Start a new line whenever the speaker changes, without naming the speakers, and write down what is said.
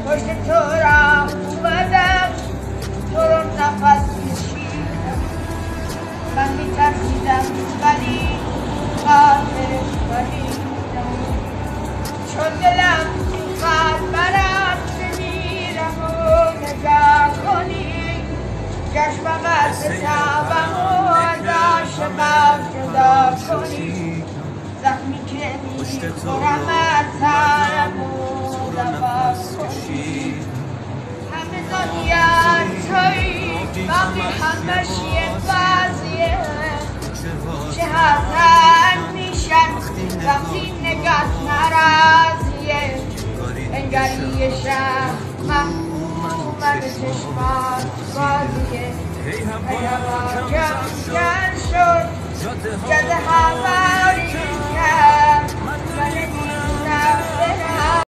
پشت تو را اومدم، تو رو نفس کشیدم. من میترسیدم ولی خاطرش بریدم، چون دلم میخواد برات بمیرم و نگاه کنی چشمم از حسابم و از عاشقم جدا کنی. زخمی که میخورم از سرم و دوا کنی. همه دنیا توی باقی همش یه بازیه، چه حسن میشن وقتی نگات نرازیه. انگاری یه شهر محبوب به چشمات بازیه. هی هوا کم شد، جاده هوا